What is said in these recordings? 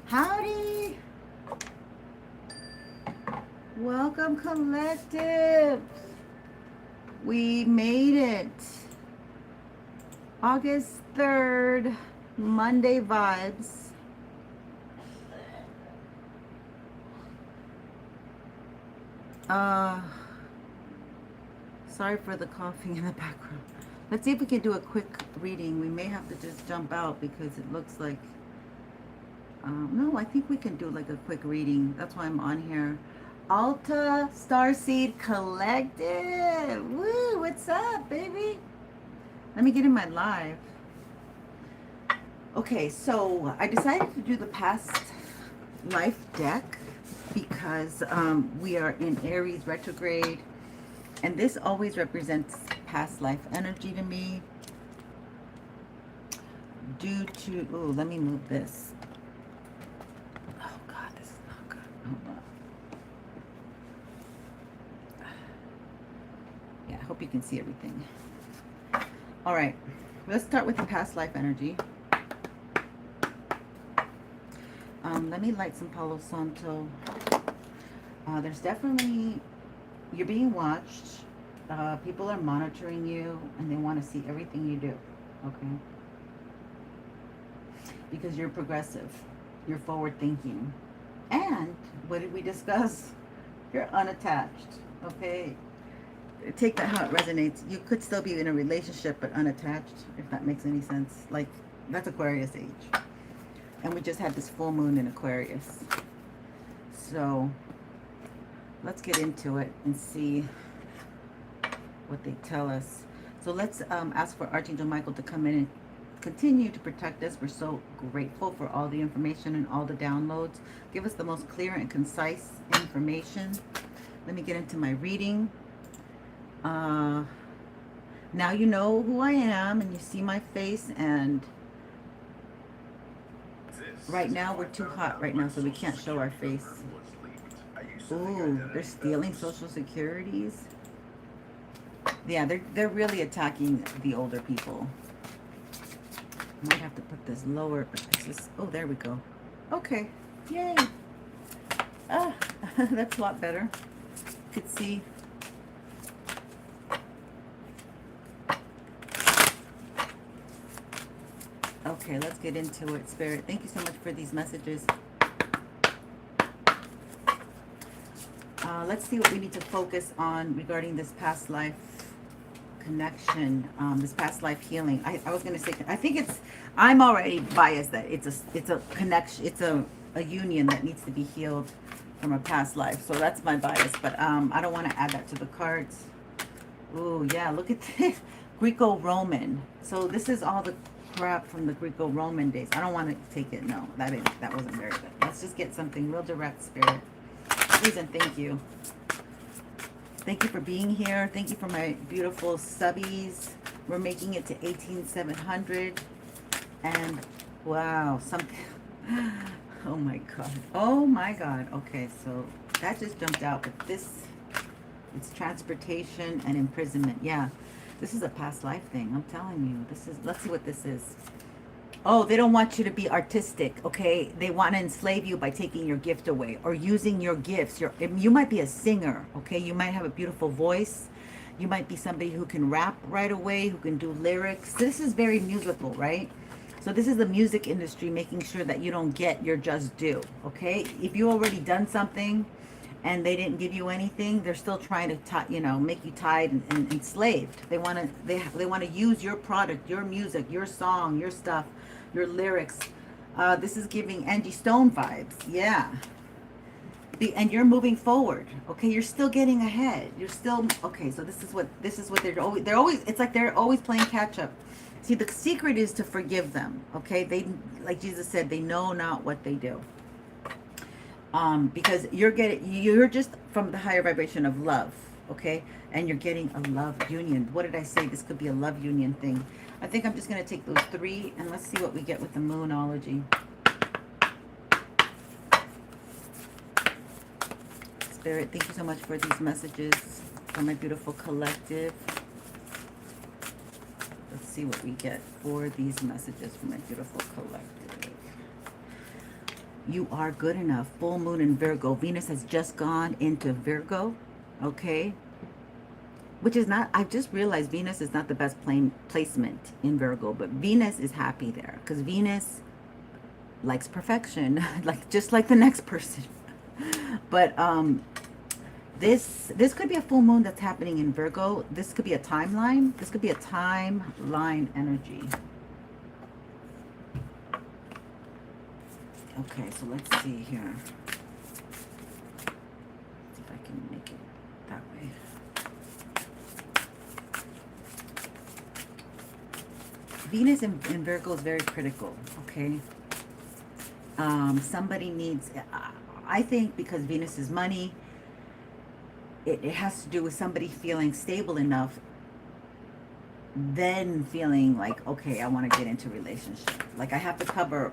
Howdy! Welcome, collective. We made it. August 3rd, Monday vibes. Uh, Sorry for the coughing in the background. Let's see if we can do a quick reading. We may have to just jump out because it looks like... no, I think we can do like a quick reading. That's why I'm on here. Alta Starseed Collective. Woo, what's up, baby? Let me get in my live. Okay, so I decided to do the past life deck because we are in Aries retrograde, and this always represents past life energy to me due to... Oh, let me move this. Oh God, this is not good. Hold on. Yeah, I hope you can see everything. All right, let's start with the past life energy. Let me light some Palo Santo. There's definitely... You're being watched. People are monitoring you, and they want to see everything you do. Okay? Because you're progressive. You're forward thinking. And, what did we discuss? You're unattached. Okay? Take that how it resonates. You could still be in a relationship, but unattached, if that makes any sense. Like, that's Aquarius age. And we just had this full moon in Aquarius. So, let's get into it and see what they tell us. So let's ask for Archangel Michael to come in and continue to protect us. We're so grateful for all the information and all the downloads. Give us the most clear and concise information. Let me get into my reading. Now you know who I am and you see my face, and right now we're too hot right now, so we can't show our face. Ooh, they're stealing Social Securities. Yeah, they're really attacking the older people. Might have to put this lower, but it's just... Oh, there we go. Okay, yay. Ah, that's a lot better. You could see. Okay, let's get into it, Spirit. Thank you so much for these messages. Let's see what we need to focus on regarding this past life connection, this past life healing. I was going to say, I think it's... I'm already biased that it's a connection, it's a union that needs to be healed from a past life. So that's my bias, but I don't want to add that to the cards. Ooh, yeah, look at this. Greco-Roman. So this is all the crap from the Greco-Roman days. I don't want to take it. No, that wasn't very good. Let's just get something real direct, Spirit. Please and thank you. Thank you for being here. Thank you for my beautiful subbies. We're making it to 18,700. And wow, something... Oh my God. Oh my God. Okay, so that just jumped out. But this, it's transportation and imprisonment. Yeah, this is a past life thing. I'm telling you. This is... Let's see what this is. Oh, they don't want you to be artistic, okay? They want to enslave you by taking your gift away or using your gifts. You might be a singer, okay? You might have a beautiful voice. You might be somebody who can rap right away, who can do lyrics. This is very musical, right? So this is the music industry making sure that you don't get your just due, okay? If you already done something and they didn't give you anything, they're still trying to, make you tied and enslaved. They want to use your product, your music, your song, your stuff, your lyrics. This is giving Angie Stone vibes. Yeah. And you're moving forward. Okay, you're still getting ahead. You're still... Okay, so this is what they're always it's like they're always playing catch up. See, the secret is to forgive them. Okay? They, like Jesus said, they know not what they do. Because you're just from the higher vibration of love, okay? And you're getting a love union. What did I say? This could be a love union thing. I think I'm just going to take those three, and let's see what we get with the moonology. Spirit, thank you so much for these messages from my beautiful collective. Let's see what we get for these messages from my beautiful collective. You are good enough. Full moon in Virgo. Venus has just gone into Virgo. Okay. Which is not, I just realized Venus is not the best placement in Virgo, but Venus is happy there because Venus likes perfection, like just like the next person. But this could be a full moon that's happening in Virgo. This could be a timeline. This could be a timeline energy. Okay, so let's see here. See if I can make it that way. Venus in Virgo is very critical, okay? Somebody needs, I think because Venus is money, it has to do with somebody feeling stable enough, then feeling like, okay, I want to get into a relationship. Like I have to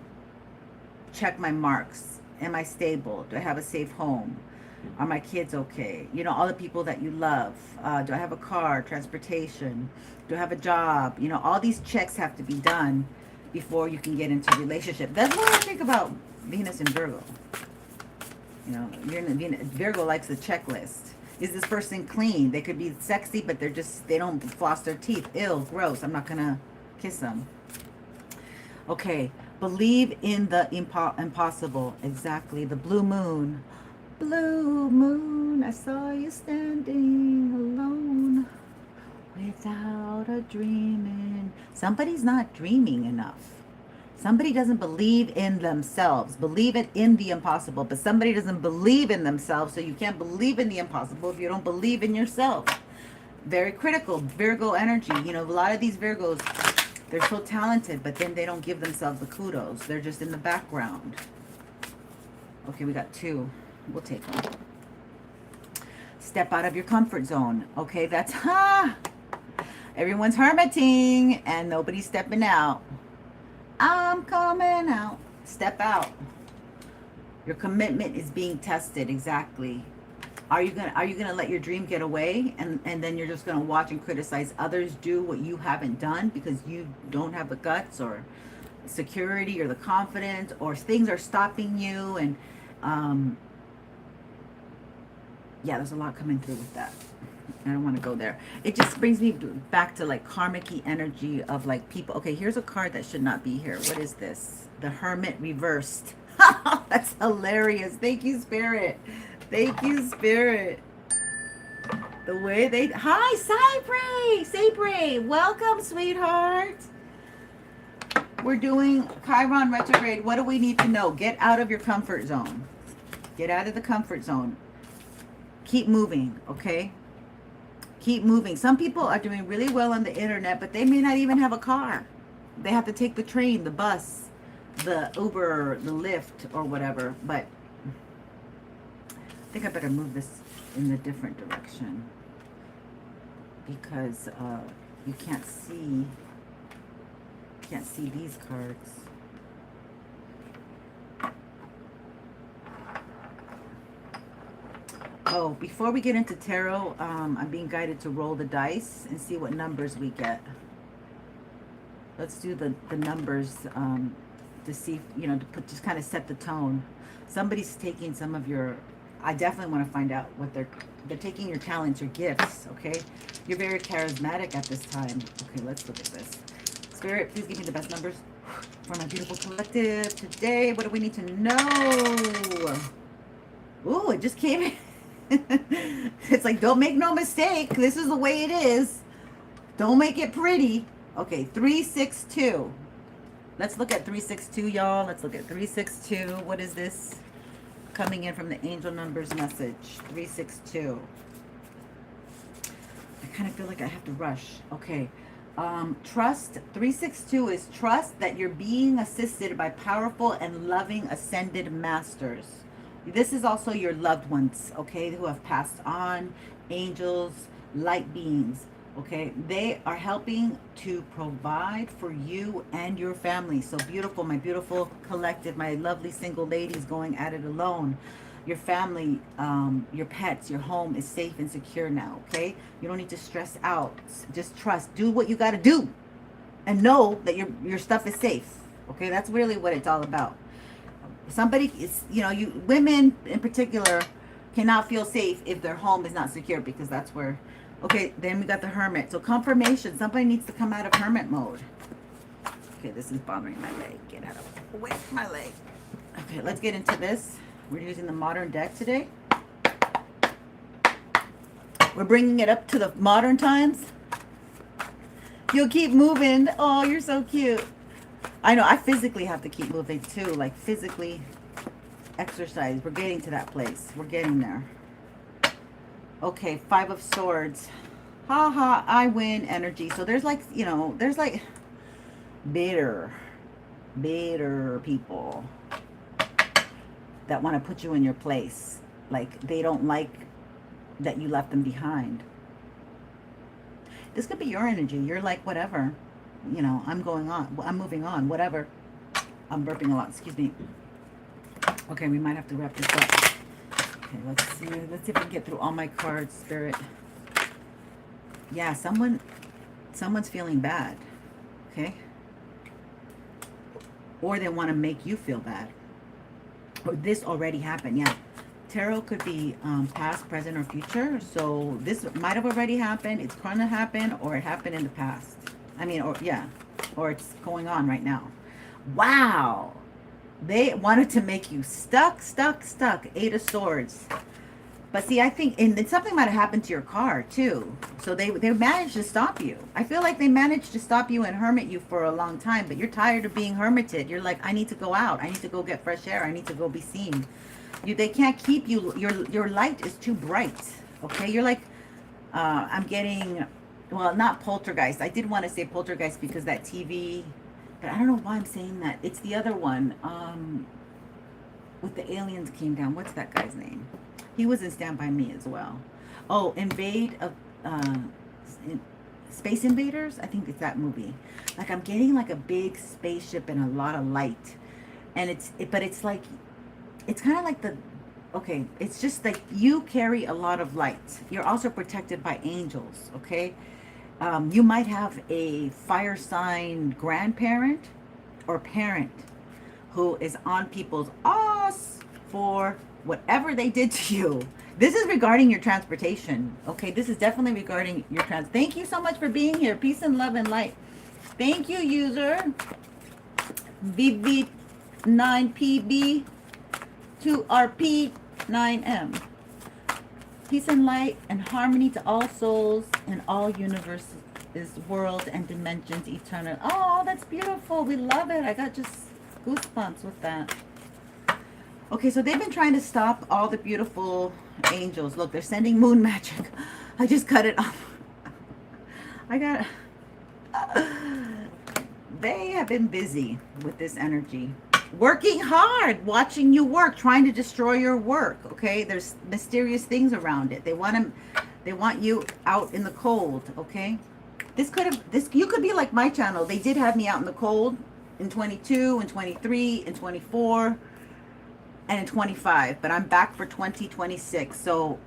check my marks. Am I stable? Do I have a safe home? Are my kids okay? You know, all the people that you love. Do I have a car, transportation? Do I have a job? You know, all these checks have to be done before you can get into a relationship. That's what I think about Venus and Virgo. You know, Virgo likes the checklist. Is this person clean? They could be sexy, but they don't floss their teeth. Ew, gross. I'm not gonna kiss them. Okay, believe in the impossible. Exactly, the blue moon. Blue moon, I saw you standing alone without a dreaming. Somebody's not dreaming enough. Somebody doesn't believe in themselves. Believe it in the impossible. But somebody doesn't believe in themselves, so you can't believe in the impossible if you don't believe in yourself. Very critical. Virgo energy. You know, a lot of these Virgos, they're so talented, but then they don't give themselves the kudos. They're just in the background. Okay, we got 2. We'll take them. Step out of your comfort zone. Okay, that's everyone's hermiting and nobody's stepping out. I'm coming out. Step out. Your commitment is being tested. Exactly. Are you gonna let your dream get away and then you're just gonna watch and criticize others do what you haven't done because you don't have the guts or security or the confidence, or things are stopping you? And yeah, there's a lot coming through with that. I don't want to go there. It just brings me back to like karmic-y energy of like people. Okay, here's a card that should not be here. What is this? The Hermit reversed. That's hilarious. Thank you, Spirit. Thank you, Spirit. The way they... Hi, Cypre! Cypre! Welcome, sweetheart. We're doing Chiron retrograde. What do we need to know? Get out of your comfort zone. Get out of the comfort zone. Keep moving, okay? Keep moving. Some people are doing really well on the internet, but they may not even have a car. They have to take the train, the bus, the Uber, the Lyft, or whatever. But I think I better move this in a different direction because you can't see these cards. Oh, before we get into tarot, I'm being guided to roll the dice and see what numbers we get. Let's do the numbers to see, you know, to just kind of set the tone. Somebody's taking some of your... I definitely want to find out what they're taking your talents, your gifts, okay? You're very charismatic at this time. Okay, let's look at this. Spirit, please give me the best numbers for my beautiful collective today. What do we need to know? Ooh, it just came in. It's like, don't make no mistake. This is the way it is. Don't make it pretty. Okay, 362. Let's look at 362, y'all. Let's look at 362. What is this? Coming in from the angel numbers message. 362. I kind of feel like I have to rush. Okay. Trust. 362 is trust that you're being assisted by powerful and loving ascended masters. This is also your loved ones, okay, who have passed on, angels, light beings, okay? They are helping to provide for you and your family. So beautiful, my beautiful collective, my lovely single ladies going at it alone. Your family, your pets, your home is safe and secure now, okay? You don't need to stress out. Just trust. Do what you got to do and know that your stuff is safe, okay? That's really what it's all about. Somebody is, you know, you women in particular cannot feel safe if their home is not secure, because that's where, okay, then we got the Hermit. So confirmation, somebody needs to come out of Hermit mode. Okay, this is bothering my leg. Get out of the way, my leg. Okay, let's get into this. We're using the modern deck today. We're bringing it up to the modern times. You'll keep moving. Oh, you're so cute. I know, I physically have to keep moving too, like physically exercise. We're getting to that place. We're getting there. Okay, 5 of Swords. Ha ha, I win energy. So there's like, you know, there's like bitter people that want to put you in your place. Like they don't like that you left them behind. This could be your energy. You're like, whatever. You know, I'm going on. I'm moving on. Whatever. I'm burping a lot. Excuse me. Okay, we might have to wrap this up. Okay, let's see. Let's see if we can get through all my cards, Spirit. Yeah, someone's feeling bad. Okay? Or they want to make you feel bad. Or this already happened. Yeah. Tarot could be past, present, or future. So this might have already happened. It's going to happen, or it happened in the past. I mean, or yeah, or it's going on right now. Wow. They wanted to make you stuck. 8 of Swords. But see, I think, and something might have happened to your car too. So they managed to stop you. I feel like they managed to stop you and hermit you for a long time, but you're tired of being hermited. You're like, I need to go out. I need to go get fresh air. I need to go be seen. They can't keep you. Your light is too bright. Okay, you're like, I'm getting, well, not poltergeist. I did want to say poltergeist because that TV, but I don't know why I'm saying that. It's the other one. With the aliens came down. What's that guy's name? He was in Stand By Me as well. Oh, Space Invaders. I think it's that movie. Like I'm getting like a big spaceship and a lot of light, and but it's like, it's kind of like okay, it's just like you carry a lot of light. You're also protected by angels, okay? You might have a fire sign grandparent or parent who is on people's ass for whatever they did to you. This is regarding your transportation, okay? This is definitely regarding your Thank you so much for being here. Peace and love and light. Thank you, user. VV9PB. 2RP9M. Peace and light and harmony to all souls in all universes, worlds and dimensions eternal. Oh, that's beautiful. We love it. I got just goosebumps with that. Okay, so they've been trying to stop all the beautiful angels. Look, they're sending moon magic. I just cut it off. They have been busy with this energy. Working hard, watching you work, trying to destroy your work. Okay, there's mysterious things around it. They want you out in the cold. Okay, you could be like my channel. They did have me out in the cold in 22, in 23, in 24, and in 25. But I'm back for 2026. So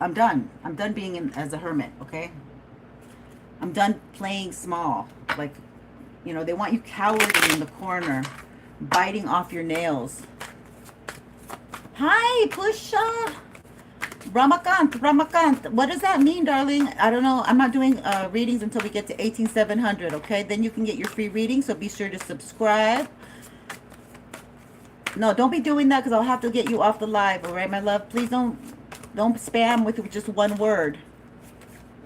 I'm done. I'm done being as a hermit. Okay, I'm done playing small. Like, you know, they want you cowering in the corner, biting off your nails. Hi, Pusha. Ramakant. What does that mean, darling? I don't know. I'm not doing readings until we get to 18700, okay? Then you can get your free reading, so be sure to subscribe. No, don't be doing that because I'll have to get you off the live, all right, my love? Please don't spam with just one word.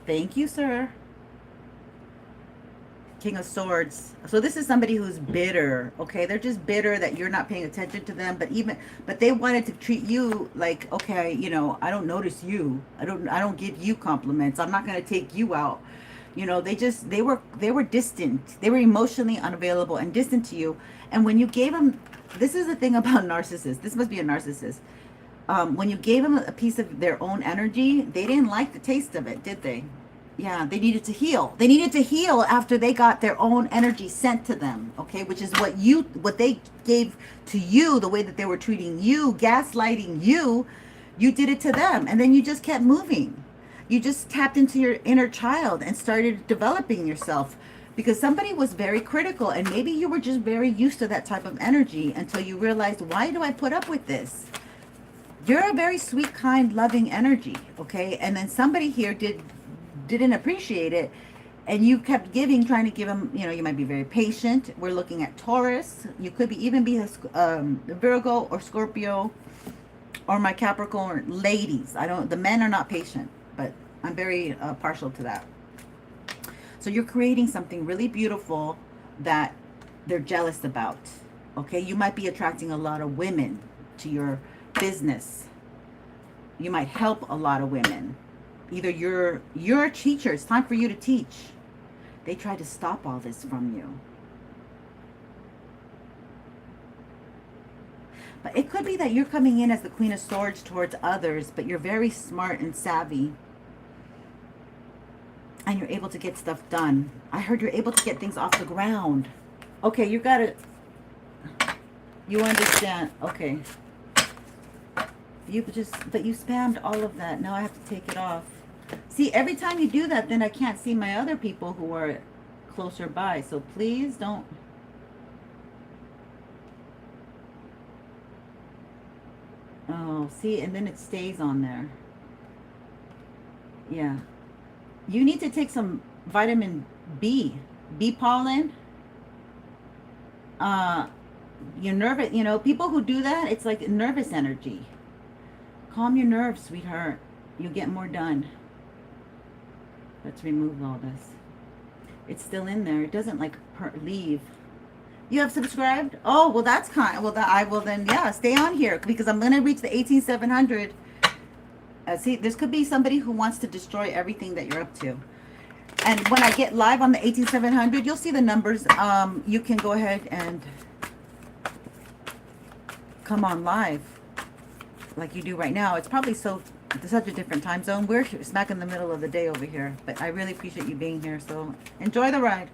Thank you, sir. King of Swords. So this is somebody who's bitter, okay? They're just bitter that you're not paying attention to them, but they wanted to treat you like, okay, you know, I don't notice you. I don't give you compliments. I'm not going to take you out. You know, they were distant. They were emotionally unavailable and distant to you. And when you gave them, this is the thing about narcissists. This must be a narcissist. When you gave them a piece of their own energy, they didn't like the taste of it, did they? Yeah, they needed to heal. They needed to heal after they got their own energy sent to them, okay? Which is what they gave to you, the way that they were treating you, gaslighting you. You did it to them, and then you just kept moving. You just tapped into your inner child and started developing yourself. Because somebody was very critical, and maybe you were just very used to that type of energy until you realized, why do I put up with this? You're a very sweet, kind, loving energy, okay? And then somebody here didn't appreciate it, and you kept giving, trying to give them, you might be very patient. We're looking at Taurus. You could even be a Virgo or Scorpio or my Capricorn. Ladies, the men are not patient, but I'm very partial to that. So you're creating something really beautiful that they're jealous about, okay? You might be attracting a lot of women to your business. You might help a lot of women. Either you're a teacher. It's time for you to teach. They try to stop all this from you. But it could be that you're coming in as the Queen of Swords towards others, but you're very smart and savvy. And you're able to get stuff done. I heard you're able to get things off the ground. Okay, you got it. You understand. Okay. But you spammed all of that. Now I have to take it off. See, every time you do that, then I can't see my other people who are closer by. So please don't. Oh, see, and then it stays on there. Yeah. You need to take some vitamin B. Bee pollen. You're nervous. People who do that, it's like nervous energy. Calm your nerves, sweetheart. You'll get more done. Let's remove all this. It's still in there. It doesn't leave. You have subscribed? Oh, well, that's kind. Well, I will then, yeah, stay on here because I'm going to reach the 18,700. See, this could be somebody who wants to destroy everything that you're up to. And when I get live on the 18,700, you'll see the numbers. You can go ahead and come on live like you do right now. It's probably such a different time zone. We're smack in the middle of the day over here. But I really appreciate you being here. So enjoy the ride.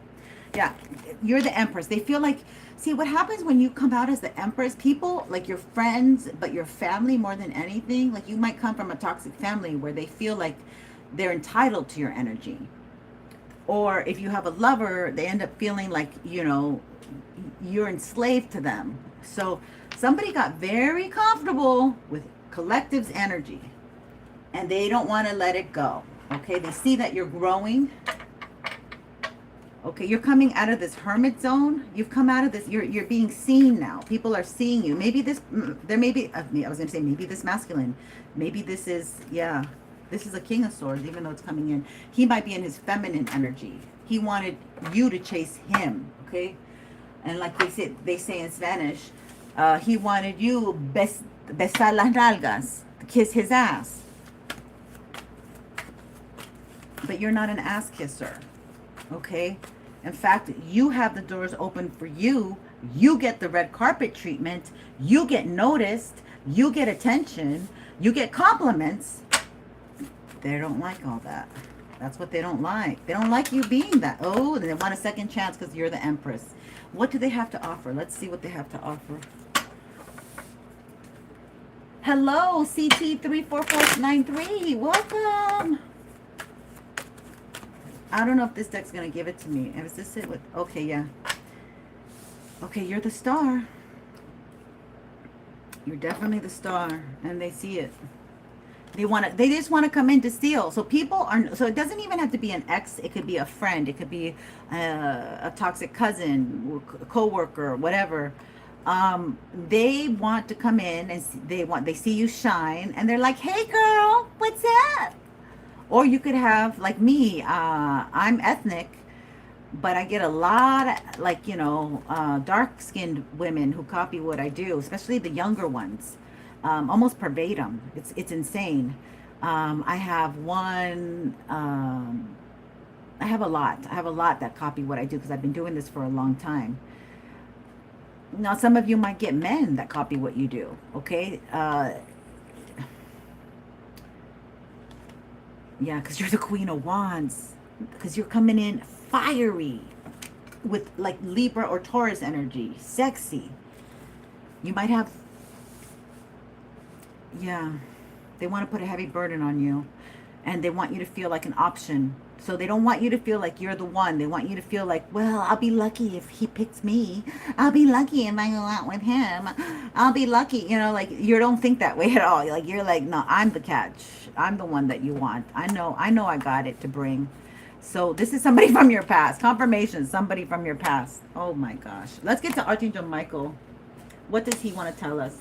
Yeah, you're the Empress. They feel like, see, what happens when you come out as the Empress, people, like your friends, but your family more than anything, like you might come from a toxic family where they feel like they're entitled to your energy. Or if you have a lover, they end up feeling like, you're enslaved to them. So somebody got very comfortable with collective's energy and they don't want to let it go. Okay, they see that you're growing. Okay, you're coming out of this hermit zone. You've come out of this. You're being seen now. People are seeing you. Maybe this, there may be, I was going to say maybe this masculine. Maybe this is, yeah, this is a King of Swords, even though it's coming in. He might be in his feminine energy. He wanted you to chase him, okay? And like they say in Spanish, he wanted you besar las nalgas, to kiss his ass. But you're not an ass kisser. Okay, in fact, you have the doors open for you. You get the red carpet treatment. You get noticed. You get attention. You get compliments. They don't like all that. That's what they don't like. They don't like you being that. Oh, they want a second chance because you're the Empress. What do they have to offer? Let's see what they have to offer. Hello, CT34493. Welcome. I don't know if this deck's going to give it to me. Is this it? Okay, yeah. Okay, you're the star. You're definitely the star. And they see it. They just want to come in to steal. So so it doesn't even have to be an ex. It could be a friend. It could be a toxic cousin, co-worker, whatever. They want to come in and they see you shine. And they're like, hey, girl, what's up? Or you could have, like me, I'm ethnic, but I get a lot of, dark-skinned women who copy what I do, especially the younger ones, almost verbatim. It's insane. I have one, I have a lot that copy what I do because I've been doing this for a long time. Now, some of you might get men that copy what you do, okay? Yeah, because you're the Queen of Wands. Because you're coming in fiery with like Libra or Taurus energy. Sexy. You might have... Yeah. They want to put a heavy burden on you. And they want you to feel like an option. So they don't want you to feel like you're the one. They want you to feel like, well, I'll be lucky if he picks me. I'll be lucky if I go out with him. I'll be lucky. You know, like you don't think that way at all. Like you're like, no, I'm the catch. I'm the one that you want. I know I got it to bring. So this is somebody from your past. Confirmation, somebody from your past. Oh my gosh. Let's get to Archangel Michael. What does he want to tell us?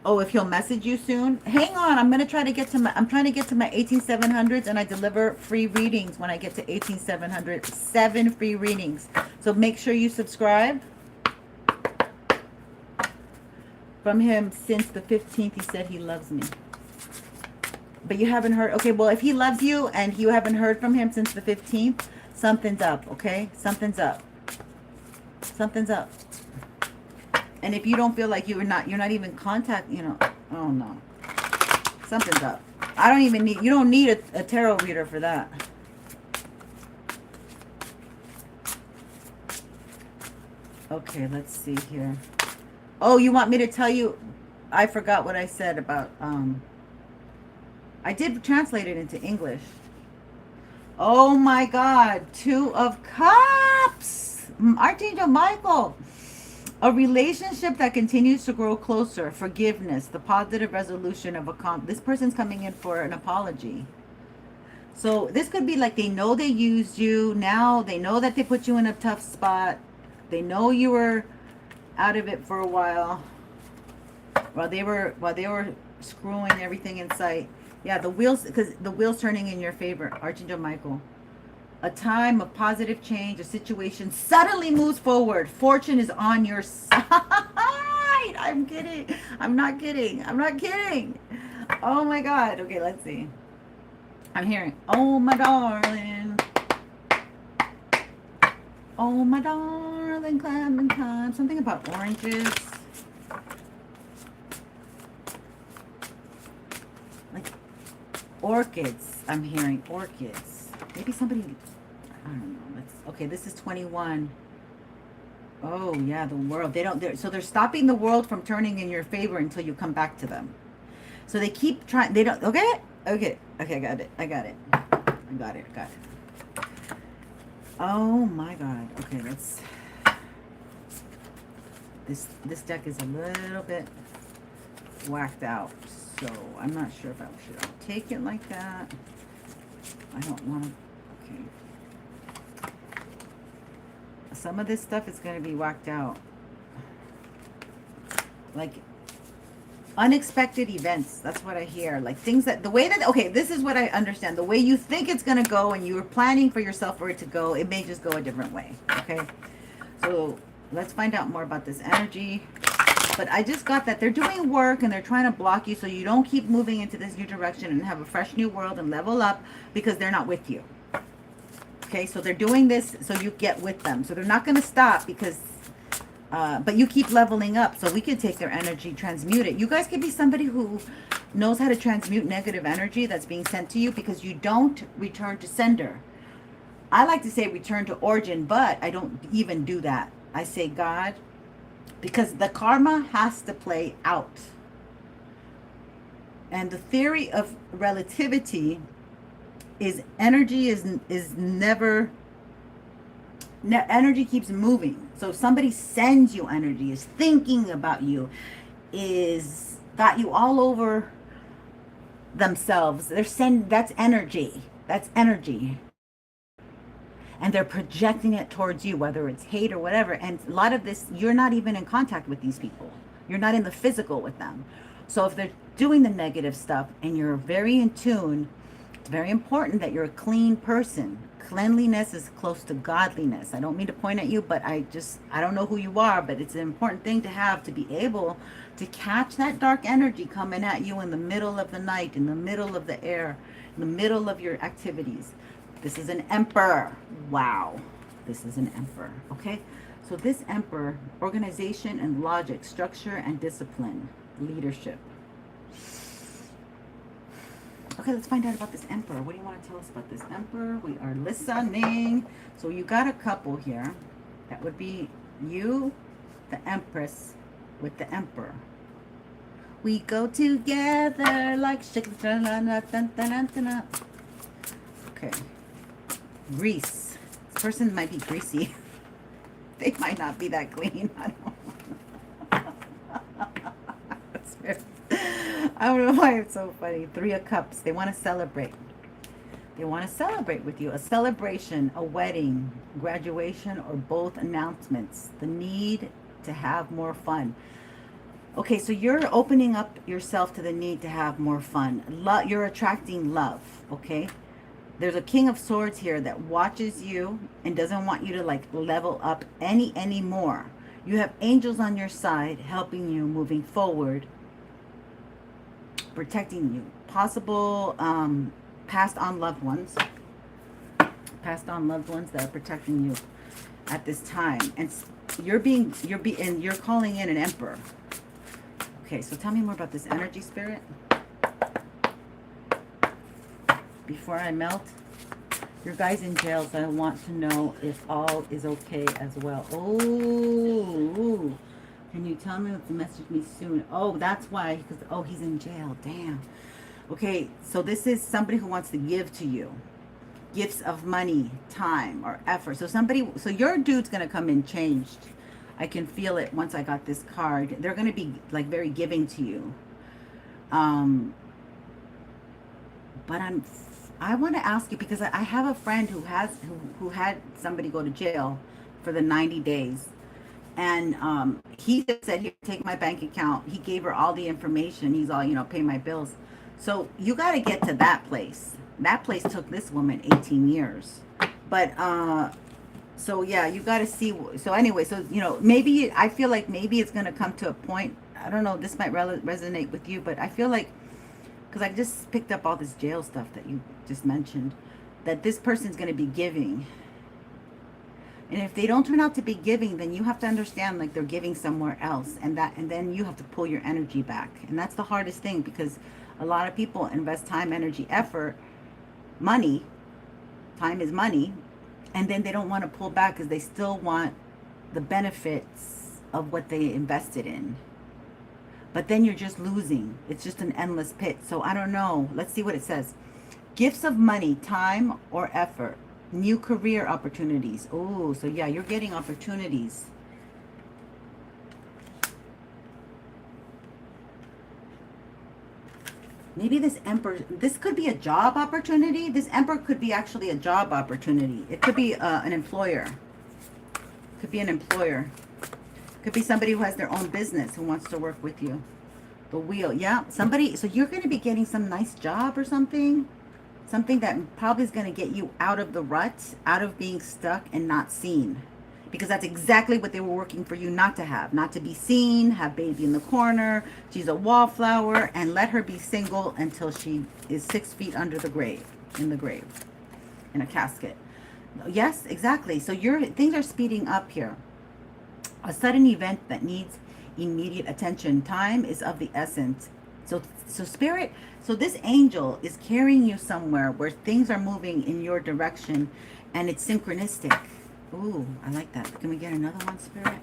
Oh, if he'll message you soon. Hang on, I'm trying to get to my 18700s, and I deliver free readings when I get to 18700. 7 free readings. So make sure you subscribe. From him since the 15th, he said he loves me. But you haven't heard. Okay, well, if he loves you and you haven't heard from him since the 15th, something's up, okay? Something's up. Something's up. And if you don't feel like you're not even contact, you know, oh no, something's up. I don't even need, you don't need a tarot reader for that. Okay, let's see here. Oh, you want me to tell you? I forgot what I said about, I did translate it into English. Oh my God, 2 of Cups, Archangel Michael. A relationship that continues to grow closer, forgiveness, the positive resolution of this person's coming in for an apology. So this could be like they know they used you. Now they know that they put you in a tough spot. They know you were out of it for a while while they were screwing everything in sight. Yeah, the wheels, because the wheels turning in your favor, Archangel Michael. A time of positive change, a situation suddenly moves forward. Fortune is on your side. I'm kidding. I'm not kidding. I'm not kidding. Oh my God. Okay, let's see. I'm hearing, oh my darling. Oh my darling, clementine. Something about oranges. Like orchids. I'm hearing orchids. Maybe somebody, I don't know. Okay, this is 21. Oh yeah, the world. They're stopping the world from turning in your favor until you come back to them. So they keep trying. They don't. Okay. I got it. Oh my God. Okay, let's. This deck is a little bit whacked out, so I'm not sure if I should take it like that. I don't want to. Okay. Some of this stuff is going to be whacked out. Like unexpected events. That's what I hear. Like things that, the way that, okay, this is what I understand. The way you think it's going to go and you were planning for yourself for it to go, it may just go a different way. Okay. So let's find out more about this energy. But I just got that they're doing work and they're trying to block you so you don't keep moving into this new direction and have a fresh new world and level up because they're not with you. Okay, so they're doing this so you get with them. So they're not going to stop because, but you keep leveling up. So we could take their energy, transmute it. You guys could be somebody who knows how to transmute negative energy that's being sent to you because you don't return to sender. I like to say return to origin, but I don't even do that. I say God, because the karma has to play out. And the theory of relativity is energy is never, energy keeps moving. So if somebody sends you energy, is thinking about you, is got you all over themselves, that's energy. That's energy. And they're projecting it towards you, whether it's hate or whatever. And a lot of this, you're not even in contact with these people. You're not in the physical with them. So if they're doing the negative stuff and you're very in tune, it's very important that you're a clean person. Cleanliness is close to godliness. I don't mean to point at you, but I don't know who you are, but it's an important thing to have to be able to catch that dark energy coming at you in the middle of the night, in the middle of the air, in the middle of your activities. This is an emperor. Wow. This is an emperor. Okay. So this emperor, organization and logic, structure and discipline, leadership. Okay, let's find out about this emperor. What do you want to tell us about this emperor? We are listening. So you got a couple here. That would be you, the empress, with the emperor. We go together like Okay. Grease. This person might be greasy. They might not be that clean. I don't know. I don't know why it's so funny. 3 of Cups. They want to celebrate. They want to celebrate with you. A celebration, a wedding, graduation, or both announcements. The need to have more fun. Okay, so you're opening up yourself to the need to have more fun. You're attracting love, okay? There's a King of Swords here that watches you and doesn't want you to like level up anymore. You have angels on your side helping you moving forward, protecting you. Possible passed on loved ones that are protecting you at this time. And you're calling in an Emperor. Okay, so tell me more about this energy, Spirit. Before I melt, your guy's in jail, so I want to know if all is okay as well. Oh, can you tell me what to message me soon? Oh, that's why, because, oh, he's in jail. Damn. Okay, so this is somebody who wants to give to you. Gifts of money, time, or effort. So your dude's going to come in changed. I can feel it once I got this card. They're going to be like very giving to you. But I want to ask you, because I have a friend who had somebody go to jail for the 90 days. And he just said, here, take my bank account. He gave her all the information. He's all, pay my bills. So you got to get to that place. That place took this woman 18 years. But so yeah, you got to see. So anyway, so maybe I feel like maybe it's going to come to a point. I don't know, this might resonate with you, but I feel like, because I just picked up all this jail stuff that you just mentioned, that this person's going to be giving. And if they don't turn out to be giving, then you have to understand like they're giving somewhere else, and then you have to pull your energy back. And that's the hardest thing, because a lot of people invest time, energy, effort, money. Time is money. And then they don't want to pull back because they still want the benefits of what they invested in. But then you're just losing. It's just an endless pit. So I don't know. Let's see what it says. Gifts of money, time, or effort. New career opportunities. Oh, so yeah, you're getting opportunities. Maybe this Emperor, this could be a job opportunity. This Emperor could be actually a job opportunity. It could be an employer. Could be an employer. Could be somebody who has their own business who wants to work with you. The Wheel, yeah. Somebody, so you're going to be getting some nice job or something. Something that probably is going to get you out of the rut, out of being stuck and not seen. Because that's exactly what they were working for you not to have. Not to be seen, have baby in the corner, she's a wallflower, and let her be single until she is 6 feet under the grave, in a casket. Yes, exactly. So things are speeding up here. A sudden event that needs immediate attention. Time is of the essence. So Spirit, so this angel is carrying you somewhere where things are moving in your direction, and it's synchronistic. Ooh, I like that. Can we get another one, Spirit?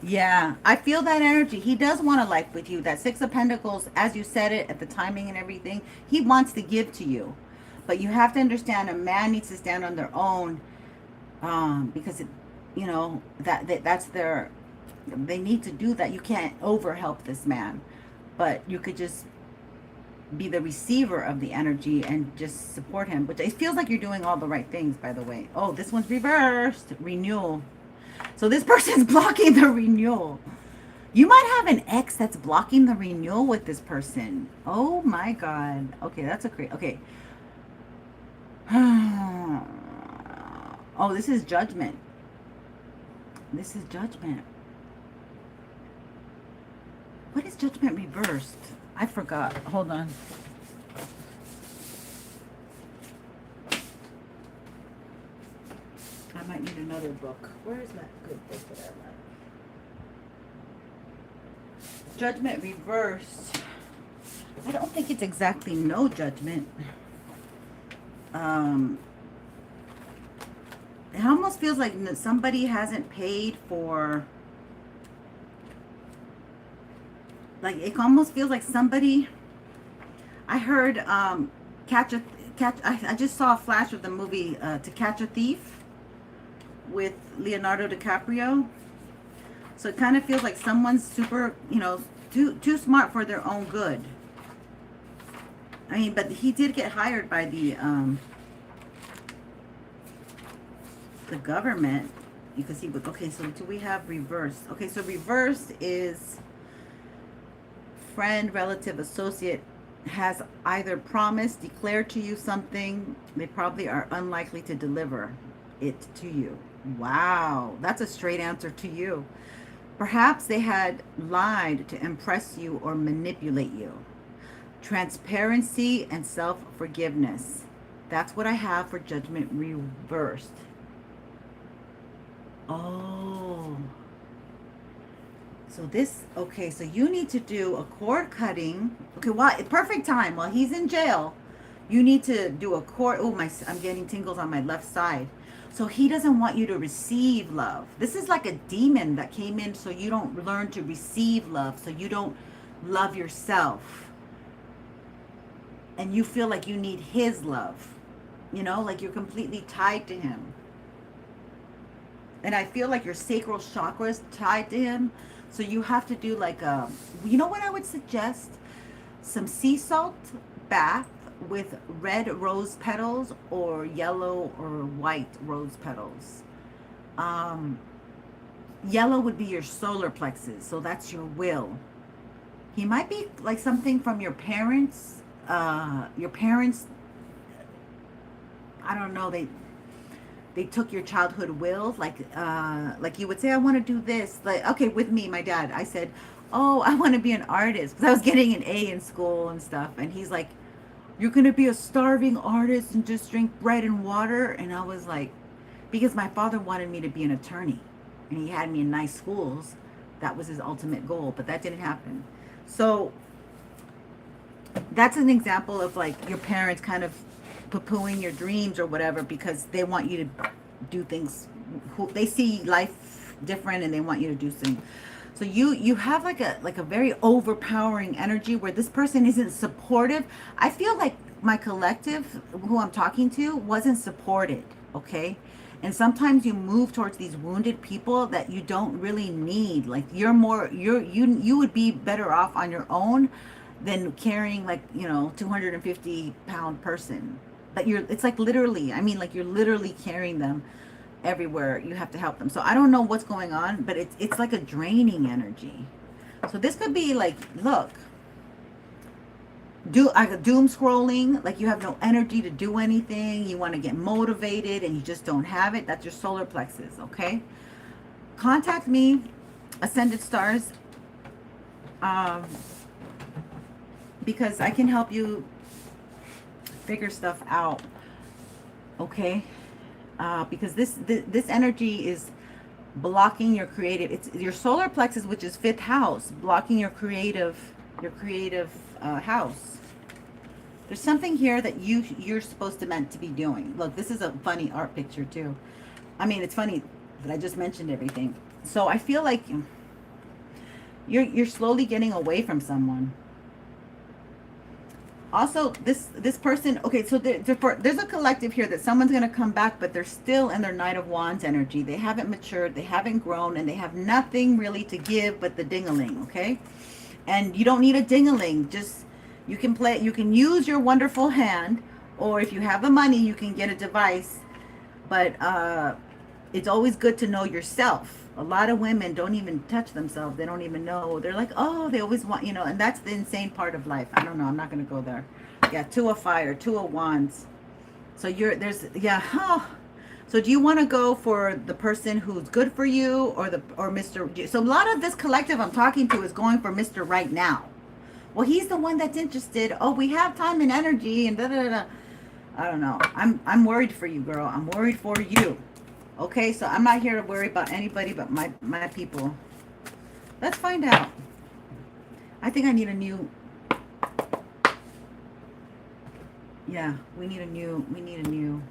Yeah, I feel that energy. He does want to life with you. That 6 of Pentacles, as you said it, at the timing and everything, he wants to give to you. But you have to understand, a man needs to stand on their own, because, that's their... They need to do that. You can't over-help this man. But you could just be the receiver of the energy and just support him. But it feels like you're doing all the right things, by the way. Oh, this one's reversed. Renewal. So this person's blocking the renewal. You might have an ex that's blocking the renewal with this person. Oh my God. Okay, that's a great... Okay. Oh, this is judgment. This is judgment. What is judgment reversed? I forgot. Hold on. I might need another book. Where is that good book that I like? Judgment reversed. I don't think it's exactly no judgment. it almost feels like somebody hasn't paid for, like, it almost feels like somebody, I heard, catch a, I just saw a flash of the movie, To Catch a Thief with Leonardo DiCaprio. So it kind of feels like someone's super, too smart for their own good. I mean, but he did get hired by the government, because he would, okay, so do we have reverse? Okay, so reverse is friend, relative, associate has either promised, declared to you something, they probably are unlikely to deliver it to you. Wow, that's a straight answer to you. Perhaps they had lied to impress you or manipulate you. Transparency and self-forgiveness. That's what I have for judgment reversed. Oh. So this, okay, so you need to do a cord cutting. Okay, well, perfect time. While he's in jail, you need to do a cord. Oh, I'm getting tingles on my left side. So he doesn't want you to receive love. This is like a demon that came in so you don't learn to receive love, so you don't love yourself. And you feel like you need his love. Like you're completely tied to him. And I feel like your sacral chakra is tied to him. So you have to do like what I would suggest? Some sea salt bath with red rose petals or yellow or white rose petals. Yellow would be your solar plexus. So that's your will. He might be like something from your parents. Your parents, I don't know, they took your childhood wills, like you would say, I want to do this. Like, okay, with me, my dad, I said, oh, I want to be an artist, because I was getting an A in school and stuff. And he's like, you're going to be a starving artist and just drink bread and water? And I was like, because my father wanted me to be an attorney and he had me in nice schools. That was his ultimate goal, but that didn't happen. So that's an example of like your parents kind of poo-pooing your dreams or whatever, because they want you to do things. They see life different and they want you to do things. So you have like a very overpowering energy where this person isn't supportive. I feel like my collective, who I'm talking to, wasn't supported. Okay. And sometimes you move towards these wounded people that you don't really need. Like you would be better off on your own than carrying 250-pound person. But it's like literally, I mean, like you're literally carrying them everywhere. You have to help them. So I don't know what's going on, but it's like a draining energy. So this could be like, look, doom scrolling, like you have no energy to do anything. You want to get motivated and you just don't have it. That's your solar plexus, okay? Contact me, Ascendedstarz, because I can help you figure stuff out, okay? Because this energy is blocking your creative. It's your solar plexus, which is 5th house, blocking your creative house. There's something here that you're supposed to meant to be doing. Look, this is a funny art picture too. I mean, it's funny that I just mentioned everything. So I feel like you're slowly getting away from someone. Also, this person, okay, so there's a collective here that someone's going to come back, but they're still in their Knight of Wands energy. They haven't matured, they haven't grown, and they have nothing really to give but the ding-a-ling, okay? And you don't need a ding-a-ling. Just, you can use your wonderful hand, or if you have the money, you can get a device. But it's always good to know yourself. A lot of women don't even touch themselves. They don't even know. They're like, oh, they always want, and that's the insane part of life. I don't know. I'm not going to go there. Yeah, 2 of fire, 2 of wands. So So do you want to go for the person who's good for you or Mr. So a lot of this collective I'm talking to is going for Mr. Right Now. Well, he's the one that's interested. Oh, we have time and energy and da-da-da-da. I don't know. I'm worried for you, girl. I'm worried for you. Okay, so I'm not here to worry about anybody but my people. Let's find out. I think I need a new... Yeah, we need a new...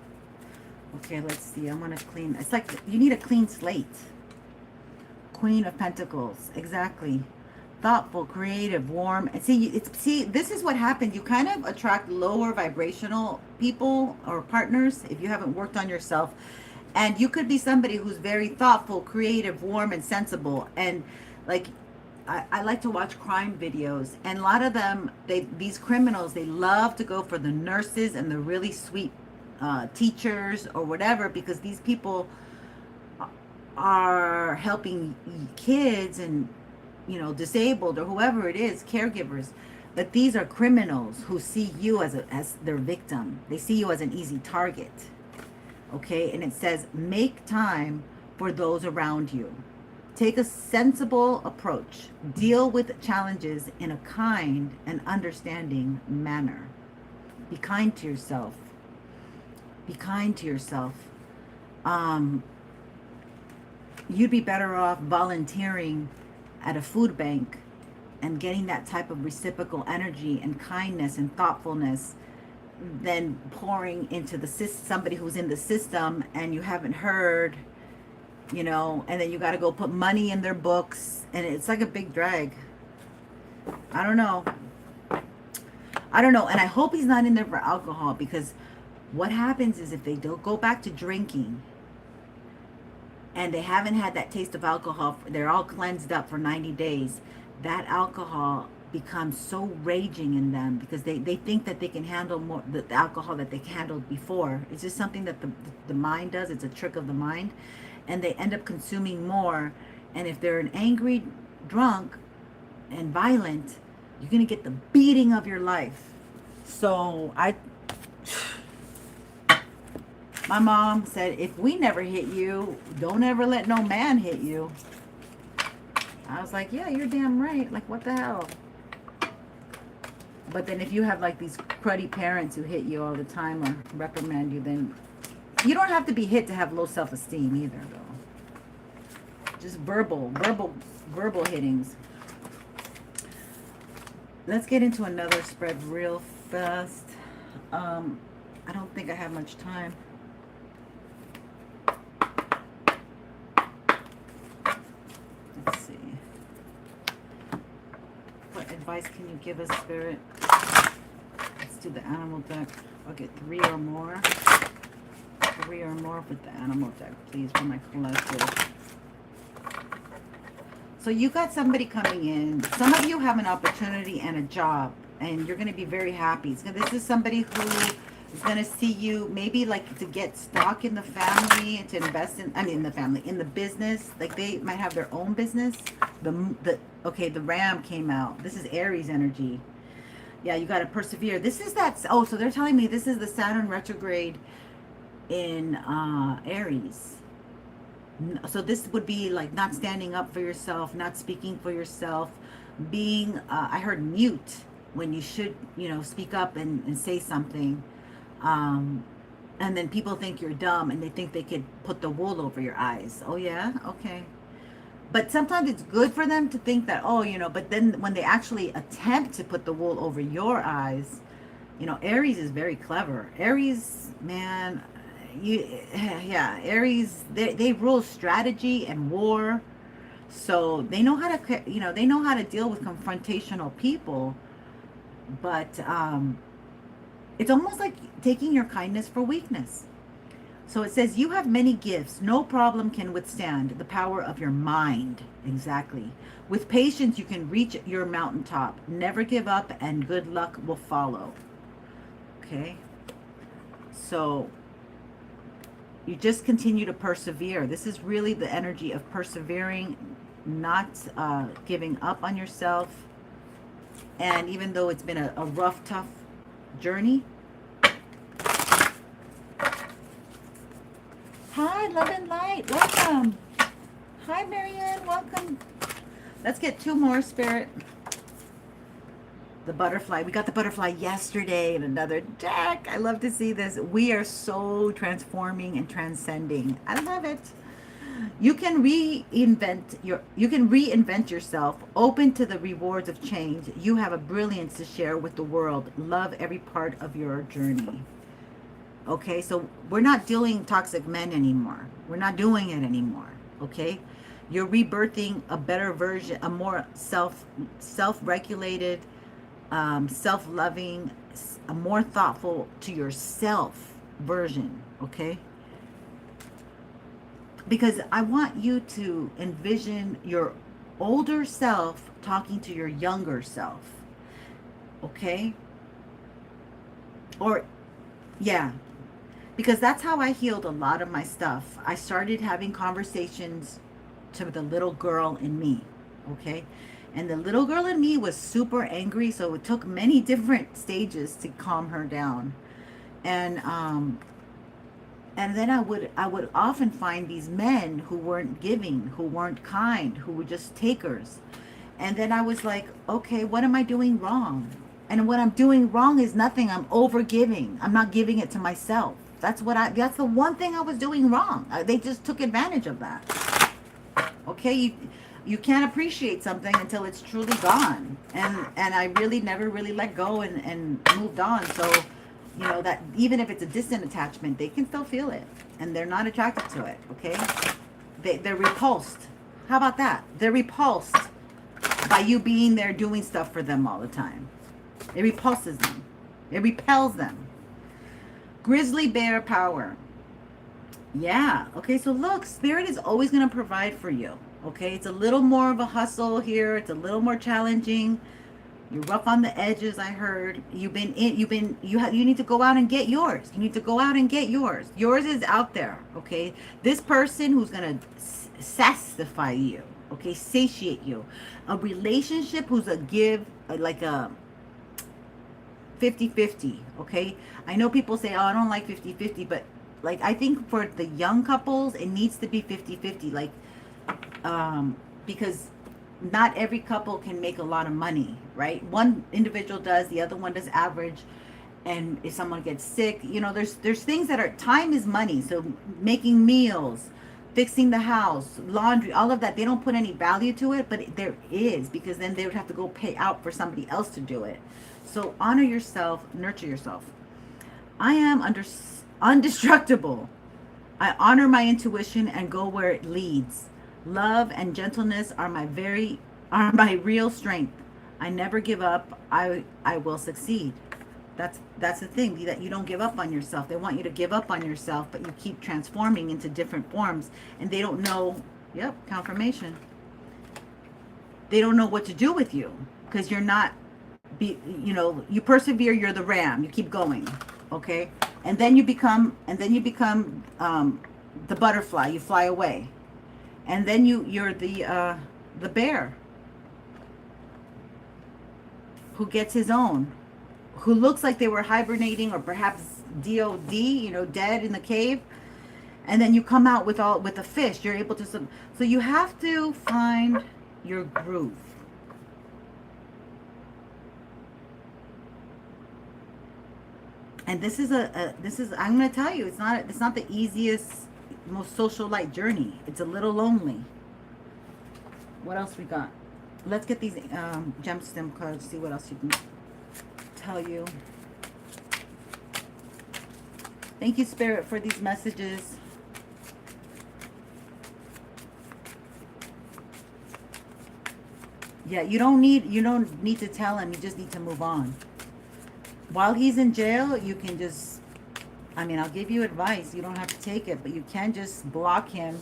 Okay, let's see. I want to clean. It's like you need a clean slate. Queen of Pentacles. Exactly. Thoughtful, creative, warm. And see, this is what happens. You kind of attract lower vibrational people or partners if you haven't worked on yourself. And you could be somebody who's very thoughtful, creative, warm, and sensible. And like, I like to watch crime videos, and a lot of them, these criminals, they love to go for the nurses and the really sweet teachers or whatever, because these people are helping kids and, you know, disabled or whoever it is, caregivers. But these are criminals who see you as their victim. They see you as an easy target. Okay, and it says, make time for those around you. Take a sensible approach. Deal with challenges in a kind and understanding manner. Be kind to yourself. Be kind to yourself. You'd be better off volunteering at a food bank and getting that type of reciprocal energy and kindness and thoughtfulness than pouring into somebody who's in the system and you haven't heard, you know, and then you got to go put money in their books, and it's like a big drag. I don't know. And I hope he's not in there for alcohol, because what happens is if they don't go back to drinking and they haven't had that taste of alcohol, they're all cleansed up for 90 days, that alcohol becomes so raging in them, because they think that they can handle more the alcohol that they handled before. It's just something that the mind does. It's a trick of the mind, and they end up consuming more. And if they're an angry drunk and violent, you're gonna get the beating of your life. So my mom said, if we never hit you, don't ever let no man hit you. I was like, yeah, you're damn right. Like, what the hell? But then if you have like these cruddy parents who hit you all the time or reprimand you, then you don't have to be hit to have low self-esteem either, though. Just verbal hittings. Let's get into another spread real fast. I don't think I have much time. Let's see. What advice can you give us, Spirit? Let's do the animal deck. I'll get 3 or more. 3 or more with the animal deck, please, for my collective. So you got somebody coming in. Some of you have an opportunity and a job, and you're going to be very happy. This is somebody who is going to see you maybe like to get stock in the family and to invest in, in the business. Like they might have their own business. Okay, the Ram came out. This is Aries energy. Yeah, you got to persevere. This is that. Oh, so they're telling me this is the Saturn retrograde in Aries. So this would be like not standing up for yourself, not speaking for yourself, being, I heard mute when you should, speak up and say something. And then people think you're dumb and they think they could put the wool over your eyes. Oh yeah? Okay. But sometimes it's good for them to think that, but then when they actually attempt to put the wool over your eyes, Aries is very clever. Aries, man, Aries, they rule strategy and war. So they know how to, deal with confrontational people. But it's almost like taking your kindness for weakness. So it says, you have many gifts. No problem can withstand the power of your mind. Exactly. With patience, you can reach your mountaintop. Never give up, and good luck will follow. Okay. So you just continue to persevere. This is really the energy of persevering, not giving up on yourself. And even though it's been a rough, tough journey. Hi, Love and Light. Welcome. Hi, Marianne. Welcome. Let's get 2 more, Spirit. The butterfly. We got the butterfly yesterday in another deck. I love to see this. We are so transforming and transcending. I love it. You can reinvent yourself, open to the rewards of change. You have a brilliance to share with the world. Love every part of your journey. Okay, so we're not dealing toxic men anymore. We're not doing it anymore. Okay, you're rebirthing a better version, a more self-regulated, self-loving, a more thoughtful to yourself version. Okay, because I want you to envision your older self talking to your younger self. Okay, or yeah, because that's how I healed a lot of my stuff. I started having conversations to the little girl in me, okay? And the little girl in me was super angry, so it took many different stages to calm her down. And then I would often find these men who weren't giving, who weren't kind, who were just takers. And then I was like, okay, what am I doing wrong? And what I'm doing wrong is nothing. I'm over giving. I'm not giving it to myself. That's the one thing I was doing wrong. They just took advantage of that. Okay, you can't appreciate something until it's truly gone. And I really never really let go and moved on. So, you know, that even if it's a distant attachment, they can still feel it. And they're not attracted to it, okay? They're repulsed. How about that? They're repulsed by you being there doing stuff for them all the time. It repulses them. It repels them. Grizzly bear power. Yeah. Okay, so look, Spirit is always going to provide for you. Okay, it's a little more of a hustle here. It's a little more challenging. You're rough on the edges, I heard. You need to go out and get yours. You need to go out and get yours. Yours is out there, okay? This person who's going to satisfy you, okay, satiate you. A relationship who's a give, like a 50-50, okay? I know people say, oh, I don't like 50-50, but like I think for the young couples, it needs to be 50-50, like because not every couple can make a lot of money, right? One individual does, the other one does average. And if someone gets sick, you know, there's things that are, time is money. So making meals, fixing the house, laundry, all of that, they don't put any value to it, but there is, because then they would have to go pay out for somebody else to do it. So honor yourself, nurture yourself. I am undestructible. I honor my intuition and go where it leads. Love and gentleness are my real strength. I never give up. I will succeed. That's the thing, that you don't give up on yourself. They want you to give up on yourself, but you keep transforming into different forms, and they don't know. Yep, confirmation. They don't know what to do with you because you're not. You persevere. You're the ram. You keep going. Okay, and then you become the butterfly. You fly away. And then you're the bear who gets his own, who looks like they were hibernating or perhaps DOD, dead in the cave. And then you come out with a fish. You're able to, so you have to find your groove. And this is I'm going to tell you, it's not the easiest, most social light journey. It's a little lonely. What else we got? Let's get these gemstone cards, see what else you can tell you. Thank you, Spirit, for these messages. Yeah, you don't need to tell him. You just need to move on. While he's in jail, you can just, I'll give you advice. You don't have to take it, but you can just block him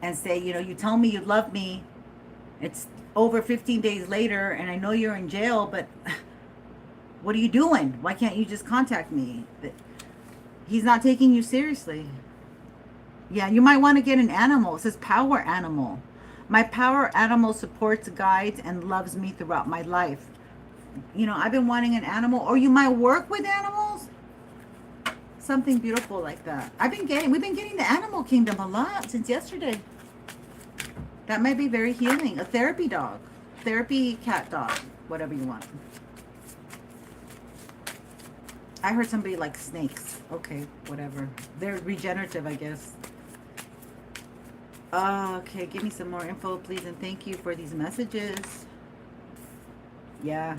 and say, you tell me you love me. It's over 15 days later, and I know you're in jail, but what are you doing? Why can't you just contact me? He's not taking you seriously. Yeah, you might want to get an animal. It says power animal. My power animal supports, guides, and loves me throughout my life. I've been wanting an animal, or you might work with animals. Something beautiful like that. We've been getting the animal kingdom a lot since yesterday. That might be very healing. A therapy dog, therapy cat dog, whatever you want. I heard somebody like snakes. Okay, whatever. They're regenerative, I guess. Okay, give me some more info, please, and thank you for these messages. Yeah.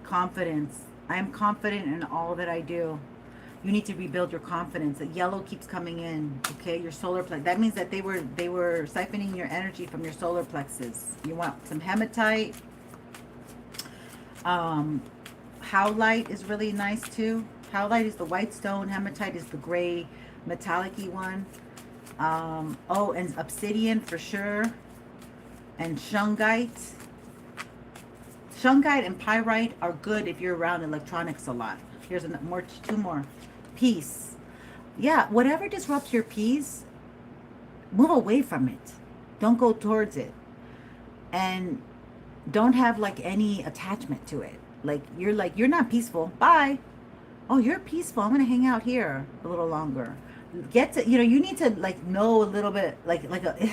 Confidence. I am confident in all that I do. You need to rebuild your confidence. The yellow keeps coming in, okay? Your solar plexus. That means that they were siphoning your energy from your solar plexus. You want some hematite. Howlite is really nice too. Howlite is the white stone. Hematite is the gray metallic-y one. Oh, and obsidian for sure. And shungite. Shungite and pyrite are good if you're around electronics a lot. Here's two more. Peace. Yeah, whatever disrupts your peace, move away from it. Don't go towards it. And don't have like any attachment to it. Like you're not peaceful. Bye. Oh, you're peaceful. I'm gonna hang out here a little longer. Get to, you need to like know a little bit, like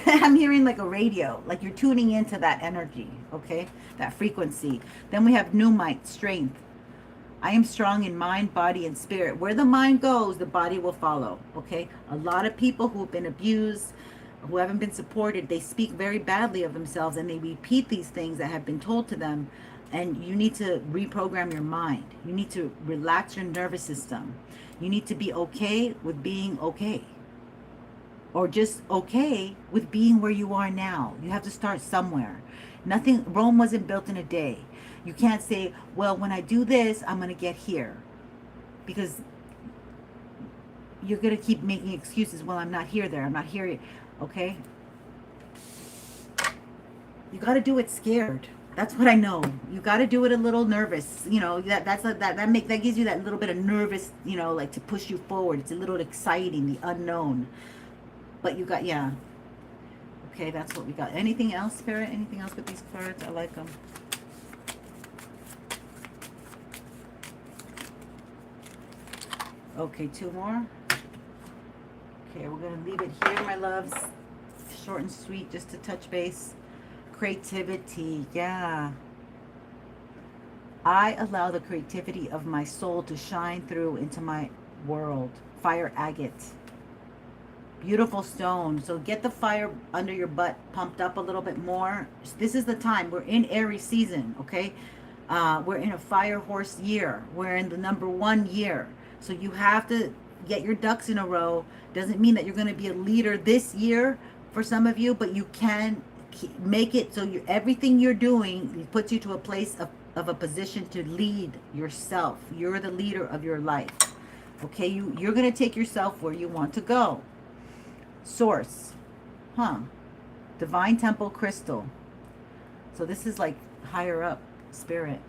I'm hearing like a radio, like you're tuning into that energy, okay, that frequency. Then we have pneumite, strength. I am strong in mind, body, and spirit. Where the mind goes, the body will follow, okay? A lot of people who've been abused, who haven't been supported, they speak very badly of themselves, and they repeat these things that have been told to them. And you need to reprogram your mind. You need to relax your nervous system. You need to be okay with being okay. Or just okay with being where you are now. You have to start somewhere. Rome wasn't built in a day. You can't say, well, when I do this, I'm going to get here. Because you're going to keep making excuses. Well, I'm not here there. I'm not here. Okay? You got to do it scared. That's what I know. You got to do it a little nervous. That gives you that little bit of nervous, like to push you forward. It's a little exciting, the unknown. But you got, yeah. Okay, that's what we got. Anything else, Spirit? Anything else with these cards? I like them. Okay, two more. Okay, we're going to leave it here, my loves. Short and sweet, just to touch base. Creativity, yeah. I allow the creativity of my soul to shine through into my world. Fire agate. Beautiful stone. So get the fire under your butt pumped up a little bit more. This is the time. We're in Aries season, okay? We're in a fire horse year. We're in the number 1 year. So you have to get your ducks in a row. Doesn't mean that you're going to be a leader this year for some of you, but you can make it so everything you're doing puts you to a place of a position to lead yourself. You're the leader of your life. Okay, you're going to take yourself where you want to go. Source. Divine Temple Crystal. So this is like higher up spirit.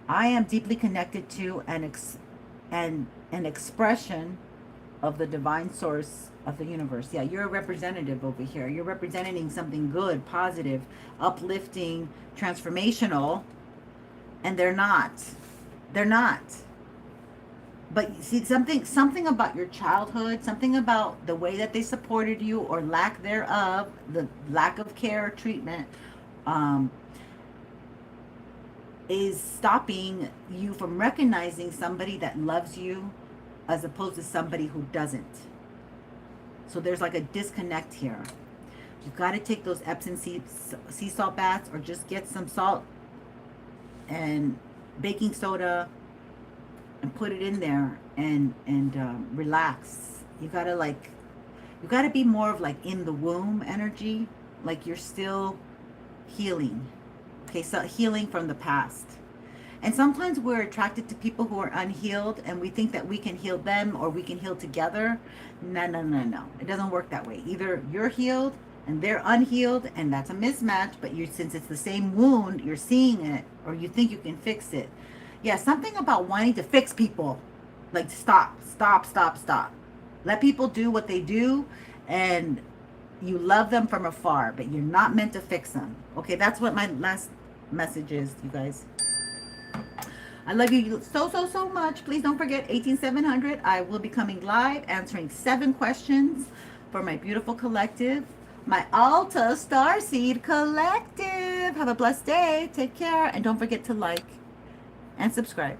I am deeply connected to an expression of the divine source of the universe. Yeah, you're a representative over here. You're representing something good, positive, uplifting, transformational, and they're not. They're not. But see, something about your childhood, something about the way that they supported you or lack thereof, the lack of care or treatment, is stopping you from recognizing somebody that loves you as opposed to somebody who doesn't. So there's like a disconnect here. You've got to take those Epsom sea salt baths, or just get some salt and baking soda and put it in there and relax. You gotta be more of like in the womb energy, like you're still healing. Okay, so healing from the past. And sometimes we're attracted to people who are unhealed, and we think that we can heal them or we can heal together. No. It doesn't work that way. Either you're healed and they're unhealed, and that's a mismatch, but since it's the same wound, you're seeing it, or you think you can fix it. Yeah, something about wanting to fix people. Like, stop. Let people do what they do, and you love them from afar, but you're not meant to fix them. Okay, that's what my last message is, you guys. I love you so much. Please don't forget, 18700. I will be coming live answering 7 questions for my beautiful collective, my Alta Starseed Collective. Have a blessed day. Take care. And don't forget to like and subscribe.